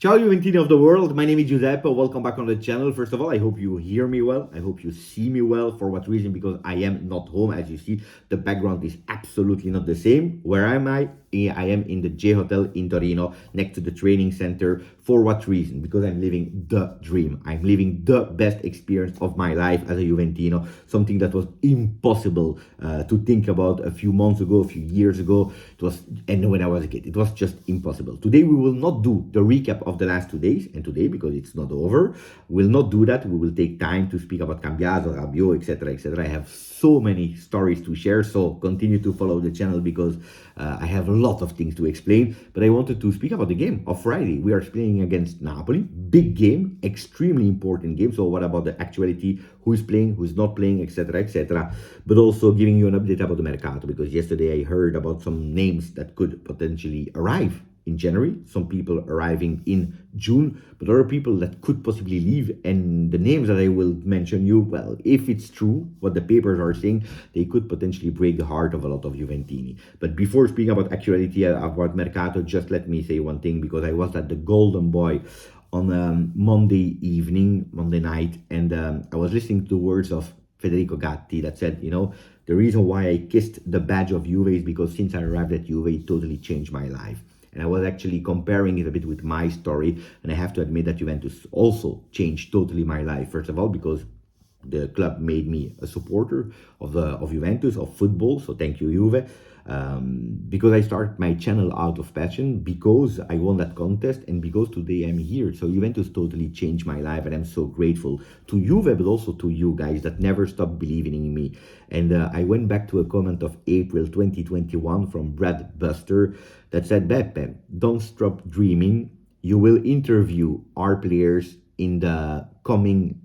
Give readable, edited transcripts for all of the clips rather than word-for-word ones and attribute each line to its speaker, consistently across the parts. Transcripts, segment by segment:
Speaker 1: Ciao Juventini of the world, my name is Giuseppe, welcome back on the channel. First of all, I hope you hear me well, I hope you see me well. For what reason? Because I am not home. As you see, the background is absolutely not the same. Where am I? I am in the J Hotel in Torino, next to the training center. For what reason? Because I'm living the dream. I'm living the best experience of my life as a Juventino, something that was impossible to think about a few months ago, a few years ago. It was, and when I was a kid, it was just impossible. Today we will not do the recap of the last 2 days, and today, because it's not over, we'll not do that. We will take time to speak about Cambiaso, Rabiot, etc., etc. I have so many stories to share, so continue to follow the channel because I have a lot of things to explain. But I wanted to speak about the game of Friday. We are playing against Napoli. Big game, extremely important game. So what about the actuality? Who is playing, who is not playing, etc., etc. But also giving you an update about the Mercato, because yesterday I heard about some names that could potentially arrive in January, some people arriving in June, but other people that could possibly leave. And the names that I will mention you, well, if it's true what the papers are saying, they could potentially break the heart of a lot of Juventini. But before speaking about actuality about Mercato, just let me say one thing, because I was at the Golden Boy on Monday night, and I was listening to the words of Federico Gatti that said, the reason why I kissed the badge of Juve is because since I arrived at Juve, it totally changed my life. And I was actually comparing it a bit with my story, and I have to admit that Juventus also changed totally my life. First of all, because the club made me a supporter of Juventus, of football, so thank you, Juve. Because I started my channel out of passion, because I won that contest, and because today I'm here. So Juventus totally changed my life, and I'm so grateful to Juve, but also to you guys that never stopped believing in me. And I went back to a comment of April 2021 from Brad Buster that said, Beppe, don't stop dreaming. You will interview our players in the coming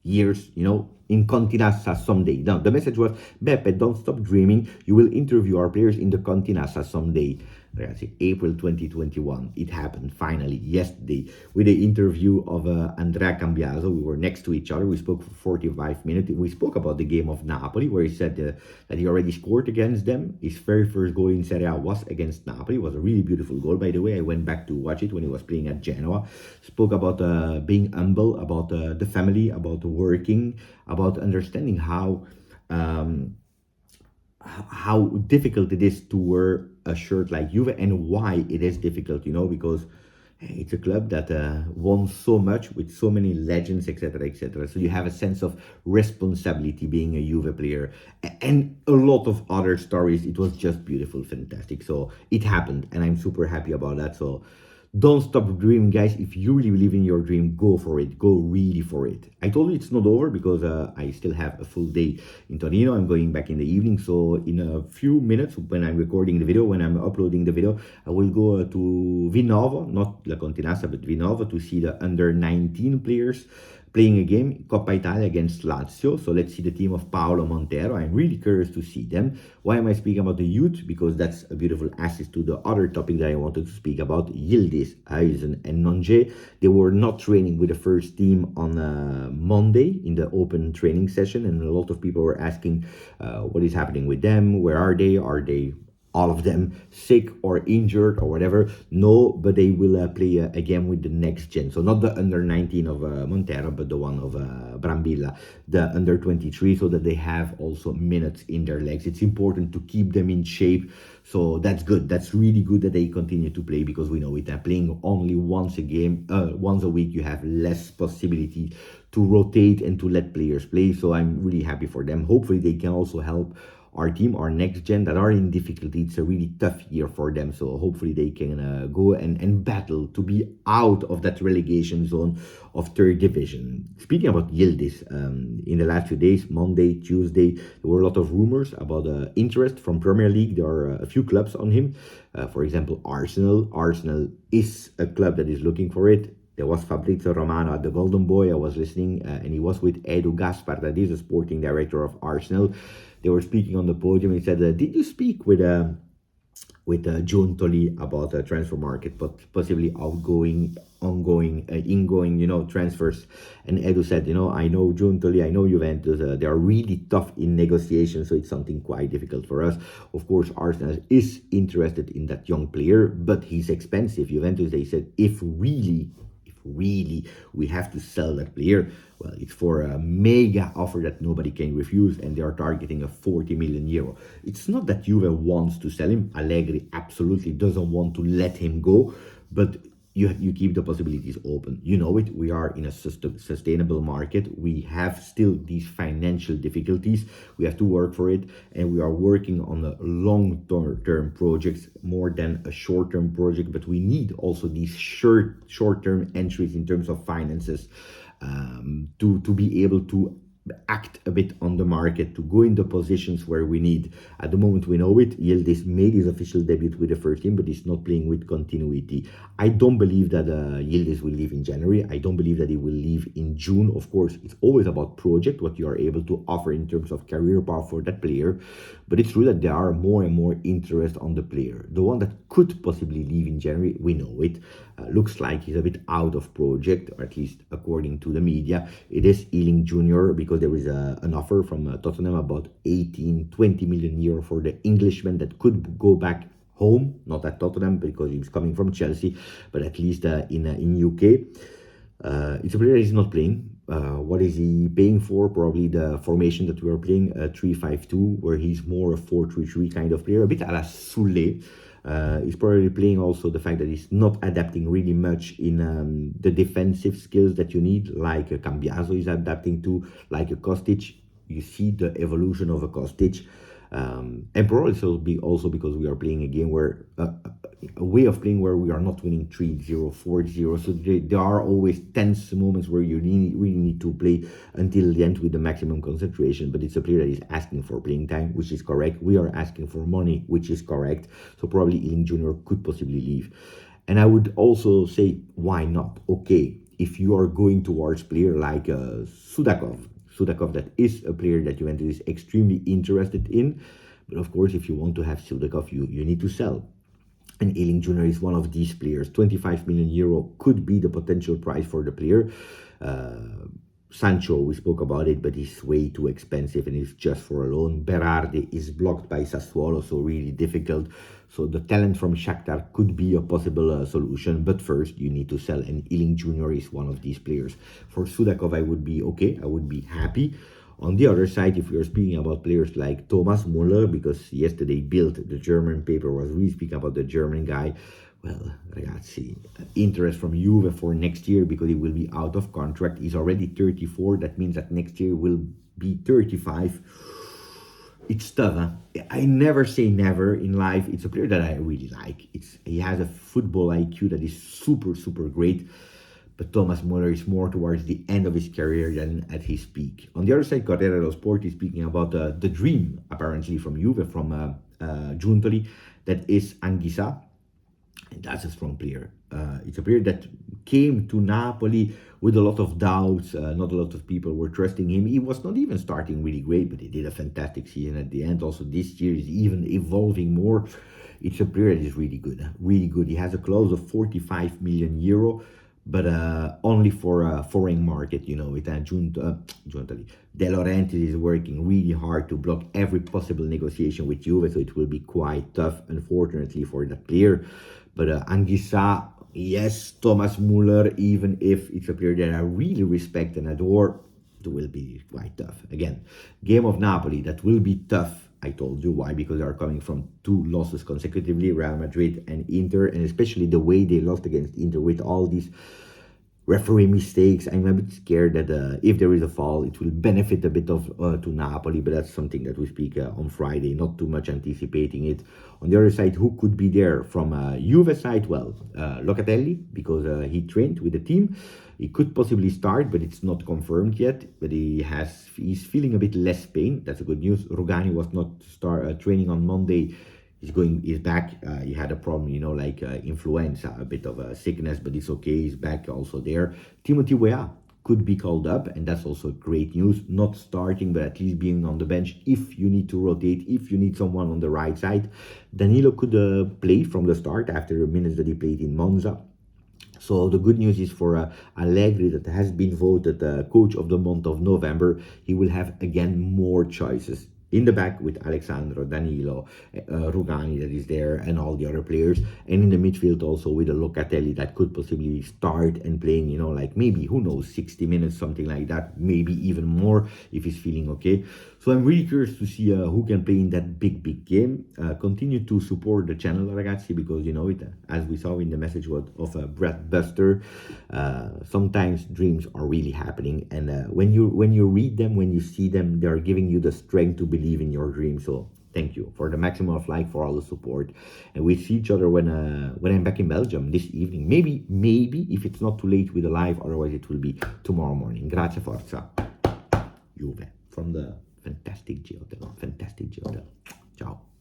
Speaker 1: years, in Continassa someday. Now, the message was, Beppe, don't stop dreaming. You will interview our players in the Continassa someday. Ragazzi, April 2021, it happened finally yesterday with the interview of Andrea Cambiaso. We were next to each other. We spoke for 45 minutes. We spoke about the game of Napoli, where he said that he already scored against them. His very first goal in Serie A was against Napoli. It was a really beautiful goal, by the way. I went back to watch it when he was playing at Genoa. Spoke about being humble, about the family, about working, about understanding how difficult it is to wear a shirt like Juve, and why it is difficult, because it's a club that won so much with so many legends, etc., etc. So you have a sense of responsibility being a Juve player, and a lot of other stories. It was just beautiful, fantastic. So it happened, and I'm super happy about that. So don't stop dreaming, guys. If you really believe in your dream, go for it. Go really for it. I told you it's not over, because I still have a full day in Torino. I'm going back in the evening. So in a few minutes, when I'm recording the video, when I'm uploading the video, I will go to Vinovo, not La Continassa, but Vinovo, to see the under 19 players playing a game, Coppa Italia against Lazio. So let's see the team of Paolo Montero. I'm really curious to see them. Why am I speaking about the youth? Because that's a beautiful assist to the other topic that I wanted to speak about, Yildiz, Huizen, and Nonje. They were not training with the first team on Monday in the open training session, and a lot of people were asking what is happening with them, where are they? Are they all of them sick or injured or whatever? No, but they will play again with the next gen. So not the under 19 of Montero, but the one of Brambilla, the under 23, so that they have also minutes in their legs. It's important to keep them in shape. So that's good. That's really good that they continue to play, because we know with playing only once a game, once a week, you have less possibility to rotate and to let players play. So I'm really happy for them. Hopefully they can also help our team, our next gen, that are in difficulty. It's a really tough year for them, so hopefully they can go and battle to be out of that relegation zone of third division. Speaking about Yildiz, in the last few days, Monday, Tuesday, there were a lot of rumors about interest from Premier League. There are a few clubs on him. For example, Arsenal. Arsenal is a club that is looking for it. There was Fabrizio Romano at the Golden Boy. I was listening, and he was with Edu Gaspar, that is the sporting director of Arsenal. They were speaking on the podium. He said, did you speak with with Giuntoli about the transfer market, but possibly ingoing, transfers. And Edu said, I know Giuntoli, I know Juventus, they are really tough in negotiation, so it's something quite difficult for us. Of course, Arsenal is interested in that young player, but he's expensive. Juventus, they said, if really we have to sell that player, well, it's for a mega offer that nobody can refuse, and they are targeting a 40 million euro. It's not that Juve wants to sell him. Allegri absolutely doesn't want to let him go, but you keep the possibilities open. You know it. We are in a sustainable market. We have still these financial difficulties. We have to work for it, and we are working on a long-term projects more than a short-term project. But we need also these short-term entries in terms of finances, to be able to act a bit on the market, to go in the positions where we need. At the moment, we know it. Yildiz made his official debut with the first team, but he's not playing with continuity. I don't believe that Yildiz will leave in January. I don't believe that he will leave in June. Of course, it's always about project, what you are able to offer in terms of career path for that player. But it's true that there are more and more interest on the player. The one that could possibly leave in January, we know it. Looks like he's a bit out of project, or at least according to the media. It is Ealing Jr., because there is an offer from Tottenham about 20 million euro for the Englishman that could go back home, not at Tottenham because he's coming from Chelsea, but at least in UK. It's a player he's not playing. What is he paying for? Probably the formation that we are playing, 3-5-2, where he's more a 4-3-3 kind of player, a bit a la Soule. He's probably playing also the fact that he's not adapting really much in the defensive skills that you need, like a Cambiaso is adapting to, like a Kostic. You see the evolution of a Kostic. And probably also because we are playing a game where a way of playing where we are not winning 3-0, 4-0. So there are always tense moments where you really need to play until the end with the maximum concentration. But it's a player that is asking for playing time, which is correct. We are asking for money, which is correct. So probably Ealing Jr. could possibly leave. And I would also say, why not? Okay, if you are going towards player like Sudakov, that is a player that Juventus is extremely interested in. But of course, if you want to have Sudakov, you need to sell. And Ealing Jr. is one of these players. 25 million euro could be the potential price for the player. Sancho, we spoke about it, but he's way too expensive and it's just for a loan. Berardi is blocked by Sassuolo, so really difficult. So the talent from Shakhtar could be a possible solution, but first you need to sell, and Ealing Jr. is one of these players. For Sudakov, I would be okay, I would be happy. On the other side, if we are speaking about players like Thomas Müller, because yesterday Bild, the German paper, was really speaking about the German guy. Well, ragazzi, interest from Juve for next year because he will be out of contract. He's already 34. That means that next year will be 35. It's tough, huh? I never say never in life. It's a player that I really like. He has a football IQ that is super, super great. But Thomas Müller is more towards the end of his career than at his peak. On the other side, Corriere dello Sport is speaking about the dream, apparently, from Juve, from Giuntoli, that is Anguissa. And that's a strong player. It's a player that came to Napoli with a lot of doubts. Not a lot of people were trusting him. He was not even starting really great, but he did a fantastic season at the end. Also, this year is even evolving more. It's a player that is really good. Really good. He has a clause of 45 million euro, but only for a foreign market, with Giuntoli. De Laurentiis is working really hard to block every possible negotiation with Juve, so it will be quite tough, unfortunately, for that player. But Anguissa, yes, Thomas Müller, even if it's a player that I really respect and adore, it will be quite tough. Again, game of Napoli, that will be tough. I told you why, because they are coming from 2 losses consecutively, Real Madrid and Inter, and especially the way they lost against Inter with all these referee mistakes. I'm a bit scared that if there is a foul, it will benefit a bit of to Napoli, but that's something that we speak on Friday, not too much anticipating it. On the other side, who could be there from Juve side? Well, Locatelli, because he trained with the team. He could possibly start, but it's not confirmed yet. But he's feeling a bit less pain. That's a good news. Rugani was not training on Monday. He's back. He had a problem, like influenza, a bit of a sickness, but it's okay. He's back also there. Timothy Weah could be called up, and that's also great news. Not starting, but at least being on the bench if you need to rotate, if you need someone on the right side. Danilo could play from the start after the minutes that he played in Monza. So the good news is for Allegri, that has been voted coach of the month of November. He will have again more choices in the back with Alexandro, Danilo, Rugani that is there, and all the other players, and in the midfield also with a Locatelli that could possibly start and playing, like maybe, who knows, 60 minutes, something like that, maybe even more if he's feeling okay. So I'm really curious to see who can play in that big game. Continue to support the channel, ragazzi, because as we saw in the message of Brett Buster, sometimes dreams are really happening, and when you read them, when you see them, they are giving you the strength to believe in your dream. So thank you for the maximum of like, for all the support, and we see each other when I'm back in Belgium this evening. Maybe if it's not too late with a live, otherwise it will be tomorrow morning. Grazie, forza Juve from the fantastic G Hotel. Ciao.